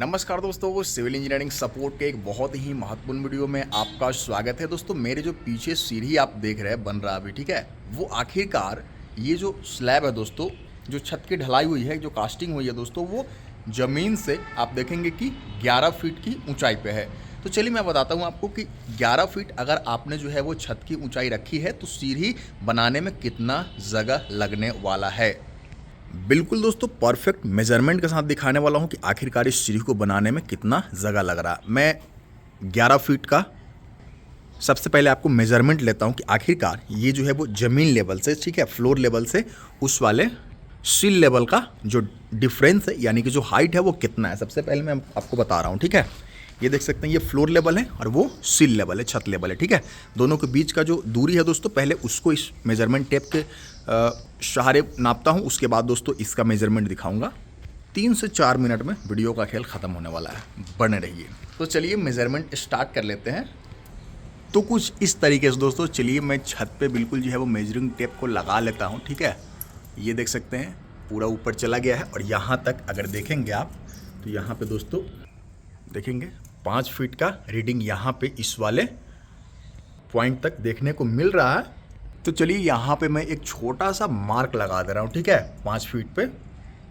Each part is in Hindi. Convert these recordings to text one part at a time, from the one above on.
नमस्कार दोस्तों, सिविल इंजीनियरिंग सपोर्ट के एक बहुत ही महत्वपूर्ण वीडियो में आपका स्वागत है। दोस्तों, मेरे जो पीछे सीढ़ी आप देख रहे हैं बन रहा अभी, ठीक है, वो आखिरकार ये जो स्लैब है दोस्तों, जो छत की ढलाई हुई है, जो कास्टिंग हुई है दोस्तों, वो ज़मीन से आप देखेंगे कि 11 फीट की ऊंचाई पे है। तो चलिए मैं बताता हूँ आपको कि 11 फीट अगर आपने जो है वो छत की ऊंचाई रखी है तो सीढ़ी बनाने में कितना जगह लगने वाला है। बिल्कुल दोस्तों, परफेक्ट मेजरमेंट के साथ दिखाने वाला हूं कि आखिरकार इस सीढ़ी को बनाने में कितना जगह लग रहा है। मैं 11 फीट का सबसे पहले आपको मेजरमेंट लेता हूं कि आखिरकार ये जो है वो ज़मीन लेवल से, ठीक है, फ्लोर लेवल से उस वाले सील लेवल का जो डिफरेंस है, यानी कि जो हाइट है वो कितना है। सबसे पहले मैं आपको बता रहा हूँ, ठीक है। ये देख सकते हैं, ये फ्लोर लेवल है और वो सील लेवल है, छत लेवल है, ठीक है। दोनों के बीच का जो दूरी है दोस्तों, पहले उसको इस मेजरमेंट टेप के सहारे नापता हूँ, उसके बाद दोस्तों इसका मेजरमेंट दिखाऊंगा। 3 से 4 मिनट में वीडियो का खेल ख़त्म होने वाला है, बने रहिए। तो चलिए मेजरमेंट स्टार्ट कर लेते हैं। तो कुछ इस तरीके से दोस्तों, चलिए मैं छत पे बिल्कुल जो है वो मेजरिंग टेप को लगा लेता हूँ, ठीक है। ये देख सकते हैं पूरा ऊपर चला गया है और यहाँ तक अगर देखेंगे आप तो यहाँ पे दोस्तों देखेंगे 5 फीट का रीडिंग यहाँ पे इस वाले पॉइंट तक देखने को मिल रहा है। तो चलिए यहाँ पे मैं एक छोटा सा मार्क लगा दे रहा हूँ, ठीक है, 5 फीट पे।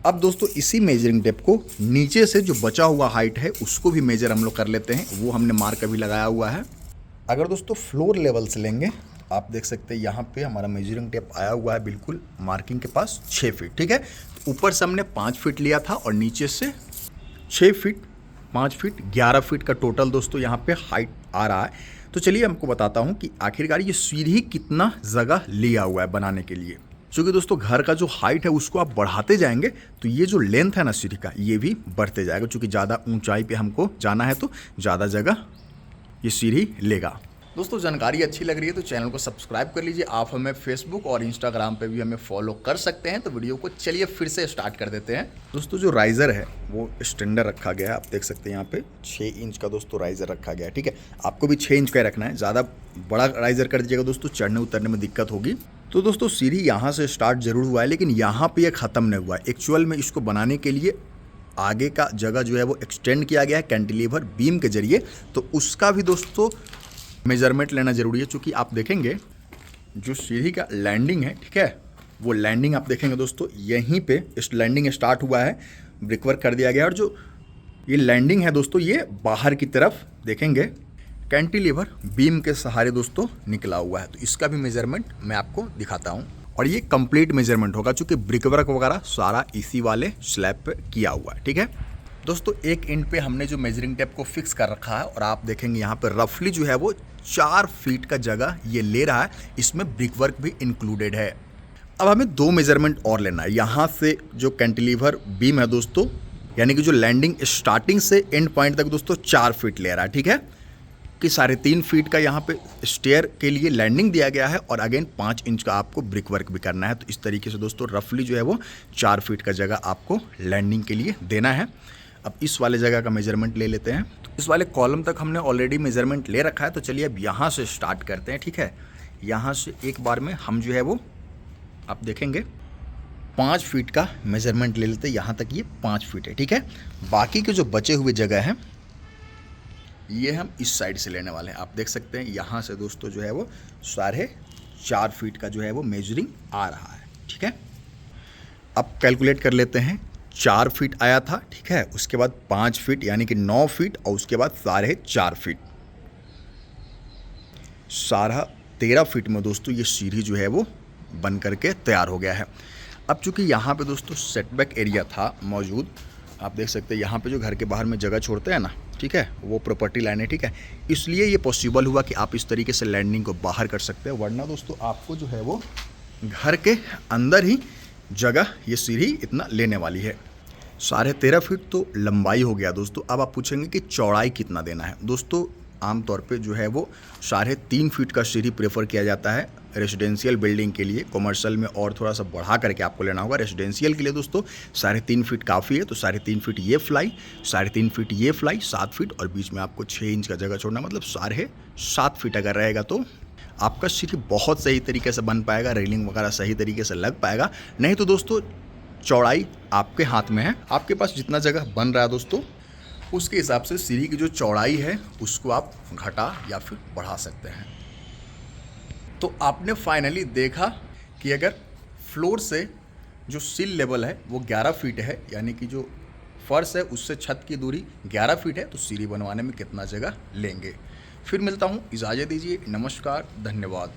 अब दोस्तों इसी मेजरिंग टेप को नीचे से जो बचा हुआ हाइट है उसको भी मेजर हम लोग कर लेते हैं, वो हमने मार्क अभी लगाया हुआ है। अगर दोस्तों फ्लोर लेवल से लेंगे, आप देख सकते हैं यहाँ पे हमारा मेजरिंग टेप आया हुआ है बिल्कुल मार्किंग के पास 6 फीट, ठीक है। ऊपर से हमने 5 फीट लिया था और नीचे से 6 फीट, 5 फीट, 11 फीट का टोटल दोस्तों यहाँ पे हाइट आ रहा है। तो चलिए हमको बताता हूँ कि आखिरकार ये सीढ़ी कितना जगह लिया हुआ है बनाने के लिए। क्योंकि दोस्तों घर का जो हाइट है उसको आप बढ़ाते जाएंगे तो ये जो लेंथ है ना सीढ़ी का, ये भी बढ़ते जाएगा। क्योंकि ज़्यादा ऊंचाई पे हमको जाना है तो ज़्यादा जगह ये सीढ़ी लेगा। दोस्तों जानकारी अच्छी लग रही है तो चैनल को सब्सक्राइब कर लीजिए। आप हमें फेसबुक और इंस्टाग्राम पे भी हमें फॉलो कर सकते हैं। तो वीडियो को चलिए फिर से स्टार्ट कर देते हैं। दोस्तों जो राइज़र है वो स्टैंडर्ड रखा गया है, आप देख सकते हैं यहाँ पे 6 इंच का दोस्तों राइज़र रखा गया है, ठीक है। आपको भी 6 इंच का रखना है, ज़्यादा बड़ा राइज़र कर दीजिएगा दोस्तों, चढ़ने उतरने में दिक्कत होगी। तो दोस्तों सीढ़ी यहाँ से स्टार्ट जरूर हुआ है लेकिन यहाँ पे ये ख़त्म नहीं हुआ है। एक्चुअल में इसको बनाने के लिए आगे का जगह जो है वो एक्सटेंड किया गया है कैंटिलीवर बीम के जरिए, तो उसका भी दोस्तों मेजरमेंट लेना जरूरी है। क्योंकि आप देखेंगे जो सीढ़ी का लैंडिंग है, ठीक है, वो लैंडिंग आप देखेंगे दोस्तों यहीं पे इस लैंडिंग स्टार्ट हुआ है, ब्रिकवर्क कर दिया गया और जो ये लैंडिंग है दोस्तों ये बाहर की तरफ देखेंगे कैंटिलीवर बीम के सहारे दोस्तों निकला हुआ है। तो इसका भी मेजरमेंट मैं आपको दिखाता हूँ और ये कंप्लीट मेजरमेंट होगा क्योंकि ब्रिकवर्क वगैरह सारा इसी वाले स्लैब पे किया हुआ है, ठीक है। दोस्तों एक एंड पे हमने जो मेजरिंग टेप को फिक्स कर रखा है और आप देखेंगे यहाँ पे रफली जो है वो 4 फीट का जगह ये ले रहा है, इसमें ब्रिकवर्क भी इंक्लूडेड है। अब हमें 2 मेजरमेंट और लेना है। यहाँ से जो कैंटिलीवर बीम है दोस्तों, यानी कि जो लैंडिंग स्टार्टिंग से एंड पॉइंट तक दोस्तों 4 फीट ले रहा है, ठीक है, कि 3.5 फीट का यहाँ पे स्टेयर के लिए लैंडिंग दिया गया है और अगेन 5 इंच का आपको ब्रिकवर्क भी करना है। तो इस तरीके से दोस्तों रफली जो है वो 4 फीट का जगह आपको लैंडिंग के लिए देना है। अब इस वाले जगह का मेजरमेंट ले लेते हैं। तो इस वाले कॉलम तक हमने ऑलरेडी मेजरमेंट ले रखा है, तो चलिए अब यहाँ से स्टार्ट करते हैं, ठीक है। यहाँ से एक बार में हम जो है वो आप देखेंगे 5 फीट का मेजरमेंट ले लेते हैं। यहाँ तक ये 5 फीट है, ठीक है। बाकी के जो बचे हुए जगह हैं ये हम इस साइड से लेने वाले हैं। आप देख सकते हैं यहाँ से दोस्तों जो है वो 4.5 फीट का जो है वो मेजरिंग आ रहा है, ठीक है। अब कैलकुलेट कर लेते हैं। 4 फीट आया था, ठीक है, उसके बाद 5 फीट यानी कि 9 फीट और उसके बाद 4.5 फीट, 13 फीट में दोस्तों ये सीढ़ी जो है वो बन करके तैयार हो गया है। अब चूंकि यहाँ पे दोस्तों सेटबैक एरिया था मौजूद, आप देख सकते हैं यहाँ पे जो घर के बाहर में जगह छोड़ते हैं ना, ठीक है, वो प्रॉपर्टी लाइन है, ठीक है, इसलिए ये पॉसिबल हुआ कि आप इस तरीके से लैंडिंग को बाहर कर सकते हैं। वरना दोस्तों आपको जो है वो घर के अंदर ही जगह ये सीढ़ी इतना लेने वाली है। 13.5 फीट तो लंबाई हो गया दोस्तों। अब आप पूछेंगे कि चौड़ाई कितना देना है। दोस्तों आमतौर पे जो है वो 3.5 फीट का सीढ़ी प्रेफर किया जाता है रेसिडेंशियल बिल्डिंग के लिए। कॉमर्शियल में और थोड़ा सा बढ़ा करके आपको लेना होगा। रेसिडेंशियल के लिए दोस्तों 3.5 फीट काफ़ी है। तो 3.5 फीट ये फ्लाई, 3.5 फीट ये फ्लाई, 7 फीट और बीच में आपको 6 इंच का जगह छोड़ना, मतलब 7.5 फीट अगर रहेगा तो आपका सीढ़ी बहुत सही तरीके से बन पाएगा, रेलिंग वगैरह सही तरीके से लग पाएगा। नहीं तो दोस्तों चौड़ाई आपके हाथ में है, आपके पास जितना जगह बन रहा है दोस्तों उसके हिसाब से सीढ़ी की जो चौड़ाई है उसको आप घटा या फिर बढ़ा सकते हैं। तो आपने फाइनली देखा कि अगर फ्लोर से जो सिल लेवल है वो 11 फीट है, यानी कि जो फर्श है उससे छत की दूरी 11 फीट है, तो सीढ़ी बनवाने में कितना जगह लेंगे। फिर मिलता हूँ, इजाज़त दीजिए, नमस्कार, धन्यवाद।